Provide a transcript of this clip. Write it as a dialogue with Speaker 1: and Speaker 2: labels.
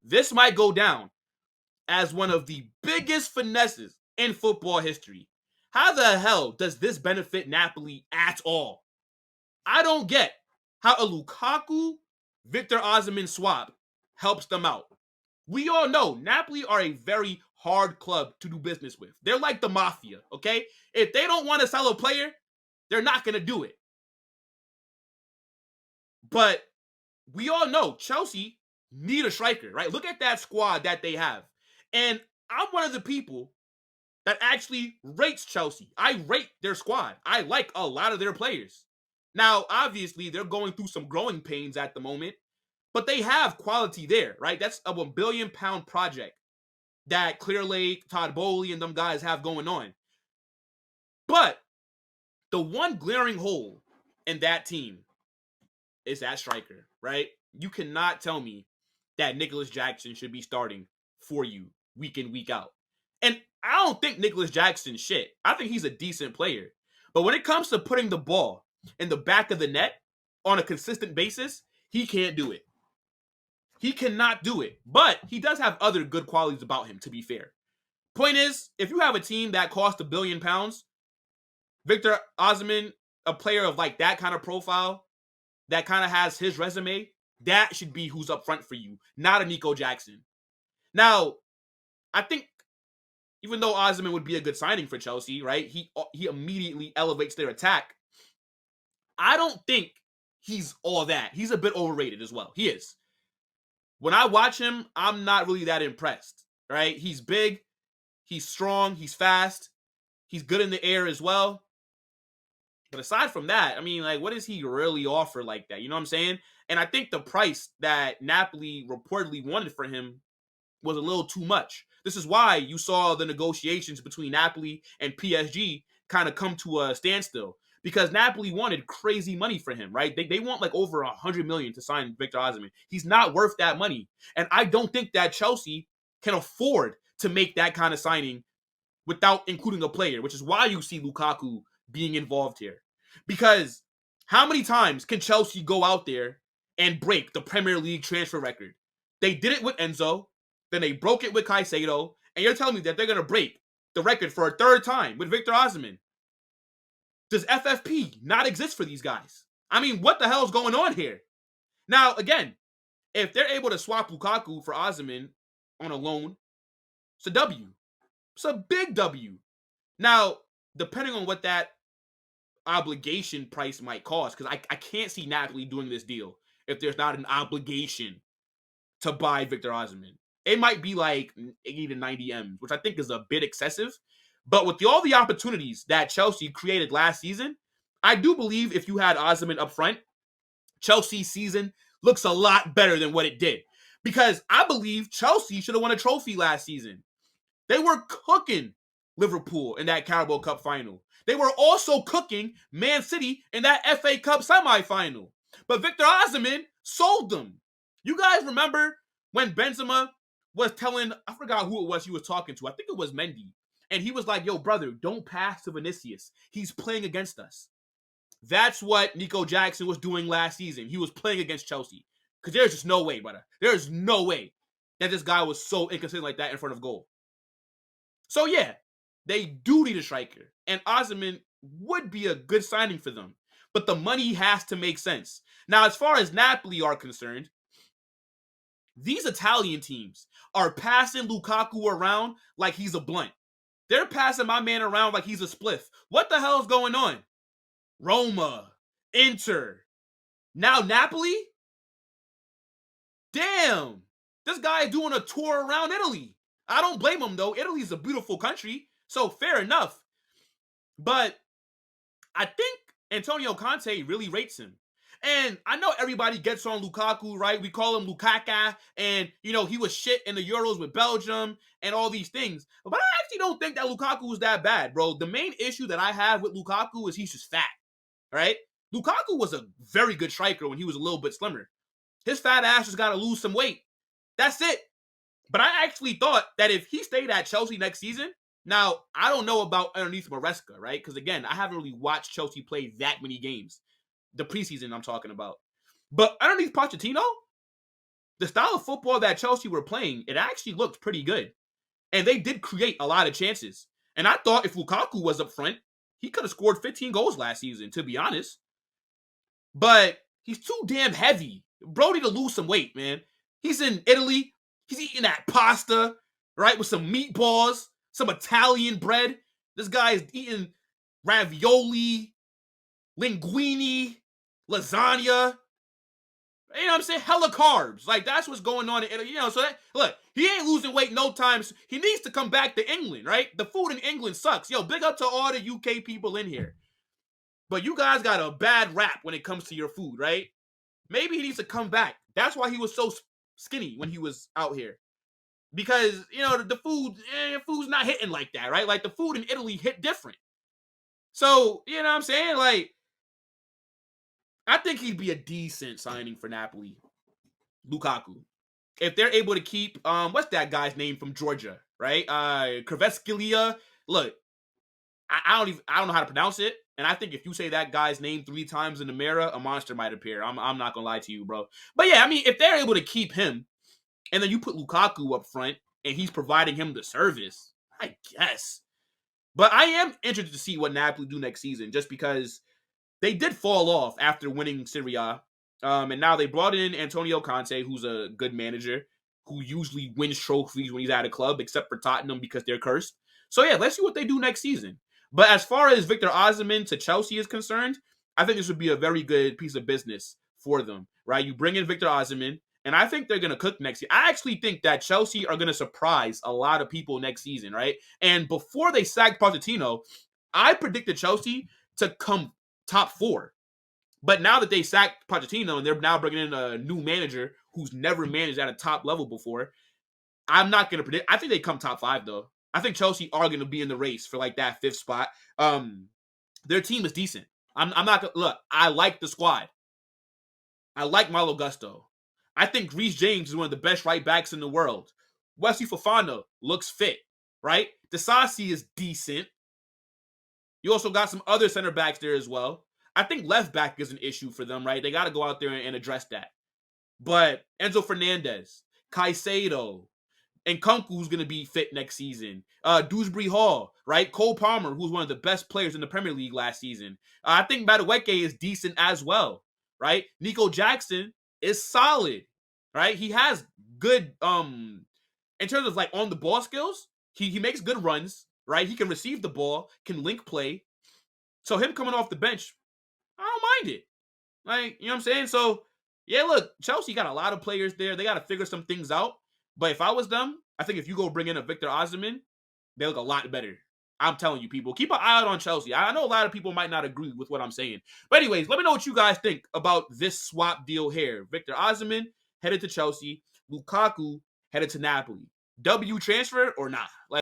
Speaker 1: This might go down as one of the biggest finesses in football history. How the hell does this benefit Napoli at all? I don't get how a Lukaku Victor Osimhen swap helps them out. We all know Napoli are a very hard club to do business with. They're like the mafia, okay? If they don't want to sell a player, they're not going to do it. But we all know Chelsea need a striker, right? Look at that squad that they have. And I'm one of the people that actually rates Chelsea. I rate their squad. I like a lot of their players. Now, obviously, they're going through some growing pains at the moment, but they have quality there, right? That's a £1 billion project that Clearlake, Todd Bowley, and them guys have going on. But the one glaring hole in that team is that striker, right? You cannot tell me that Nicholas Jackson should be starting for you week in, week out. And I don't think Nicholas Jackson's shit. I think he's a decent player. But when it comes to putting the ball in the back of the net on a consistent basis, he can't do it. He cannot do it. But he does have other good qualities about him, to be fair. Point is, if you have a team that costs £1 billion, Victor Osimhen, a player of like that kind of profile, that kind of has his resume, that should be who's up front for you, not a Nico Jackson. Now, I think even though Osimhen would be a good signing for Chelsea, right? He immediately elevates their attack. I don't think he's all that. He's a bit overrated as well. He is. When I watch him, I'm not really that impressed, right? He's big, he's strong, he's fast, he's good in the air as well. But aside from that, I mean, like, what does he really offer like that? You know what I'm saying? And I think the price that Napoli reportedly wanted for him was a little too much. This is why you saw the negotiations between Napoli and PSG kind of come to a standstill, because Napoli wanted crazy money for him, right? They want like over $100 million to sign Victor Osimhen. He's not worth that money. And I don't think that Chelsea can afford to make that kind of signing without including a player, which is why you see Lukaku being involved here. Because how many times can Chelsea go out there and break the Premier League transfer record? They did it with Enzo, then they broke it with Caicedo, and you're telling me that they're going to break the record for a third time with Victor Osimhen. Does FFP not exist for these guys? I mean, what the hell is going on here? Now, again, if they're able to swap Lukaku for Osimhen on a loan, it's a W. It's a big W. Now, depending on what that obligation price might cost, because I can't see Napoli doing this deal if there's not an obligation to buy Victor Osimhen. It might be like 80 to 90 M's, which I think is a bit excessive. But with all the opportunities that Chelsea created last season, I do believe if you had Osimhen up front, Chelsea's season looks a lot better than what it did. Because I believe Chelsea should have won a trophy last season. They were cooking Liverpool in that Carabao Cup final. They were also cooking Man City in that FA Cup semifinal. But Victor Osimhen sold them. You guys remember when Benzema was telling, I forgot who it was he was talking to. I think it was Mendy. And he was like, yo, brother, don't pass to Vinicius. He's playing against us. That's what Nico Jackson was doing last season. He was playing against Chelsea. Because there's just no way, brother. There's no way that this guy was so inconsistent like that in front of goal. So, yeah, they do need a striker. And Osimhen would be a good signing for them. But the money has to make sense. Now, as far as Napoli are concerned, these Italian teams are passing Lukaku around like he's a blunt. They're passing my man around like he's a spliff. What the hell is going on? Roma, Inter, now Napoli? Damn, this guy is doing a tour around Italy. I don't blame him, though. Italy's a beautiful country, so fair enough. But I think Antonio Conte really rates him. And I know everybody gets on Lukaku, right? We call him Lukaka, and, you know, he was shit in the Euros with Belgium and all these things. But I actually don't think that Lukaku was that bad, bro. The main issue that I have with Lukaku is he's just fat, right? Lukaku was a very good striker when he was a little bit slimmer. His fat ass just got to lose some weight. That's it. But I actually thought that if he stayed at Chelsea next season, now, I don't know about underneath Maresca, right? Because, again, I haven't really watched Chelsea play that many games. the preseason I'm talking about. But underneath Pochettino, the style of football that Chelsea were playing, it actually looked pretty good. And they did create a lot of chances. And I thought if Lukaku was up front, he could have scored 15 goals last season, to be honest. But he's too damn heavy. Bro need to lose some weight, man. He's in Italy. He's eating that pasta, right, with some meatballs, some Italian bread. This guy is eating ravioli, linguine, lasagna. You know what I'm saying? Hella carbs. Like, that's what's going on in Italy. You know, so that, look, he ain't losing weight no time. He needs to come back to England, right? The food in England sucks. Yo, big up to all the UK people in here. But you guys got a bad rap when it comes to your food, right? Maybe he needs to come back. That's why he was so skinny when he was out here. Because, you know, the food's not hitting like that, right? Like, the food in Italy hit different. So, you know what I'm saying? Like, I think he'd be a decent signing for Napoli. Lukaku. If they're able to keep, what's that guy's name from Georgia, right? Kvaratskhelia. Look, I don't know how to pronounce it. And I think if you say that guy's name 3 times in the mirror, a monster might appear. I'm not gonna lie to you, bro. But yeah, I mean, if they're able to keep him, and then you put Lukaku up front, and he's providing him the service, I guess. But I am interested to see what Napoli do next season, just because they did fall off after winning Serie A. And now they brought in Antonio Conte, who's a good manager, who usually wins trophies when he's at a club, except for Tottenham because they're cursed. So yeah, let's see what they do next season. But as far as Victor Osimhen to Chelsea is concerned, I think this would be a very good piece of business for them, right? You bring in Victor Osimhen, and I think they're going to cook next year. I actually think that Chelsea are going to surprise a lot of people next season, right? And before they sacked Pochettino, I predicted Chelsea to come top 4. But now that they sacked Pochettino and they're now bringing in a new manager who's never managed at a top level before, I'm not going to predict. I think they come top 5, though. I think Chelsea are going to be in the race for like that 5th spot. Their team is decent. I'm not going to look. I like the squad. I like Malo Gusto. I think Reece James is one of the best right backs in the world. Wesley Fofana looks fit, right? Disasi is decent. You also got some other center backs there as well. I think left back is an issue for them, right? They got to go out there and address that. But Enzo Fernandez, Caicedo, and Nkunku, who's going to be fit next season. Dewsbury Hall, right? Cole Palmer, who's one of the best players in the Premier League last season. I think Madueke is decent as well, right? Nico Jackson is solid, right? He has good, in terms of like on the ball skills, he makes good runs, right? He can receive the ball, can link play. So him coming off the bench, I don't mind it. Like, you know what I'm saying? So, yeah, look, Chelsea got a lot of players there. They got to figure some things out. But if I was them, I think if you go bring in a Victor Osimhen, they look a lot better. I'm telling you, people. Keep an eye out on Chelsea. I know a lot of people might not agree with what I'm saying. But anyways, let me know what you guys think about this swap deal here. Victor Osimhen headed to Chelsea. Lukaku headed to Napoli. W transfer or not?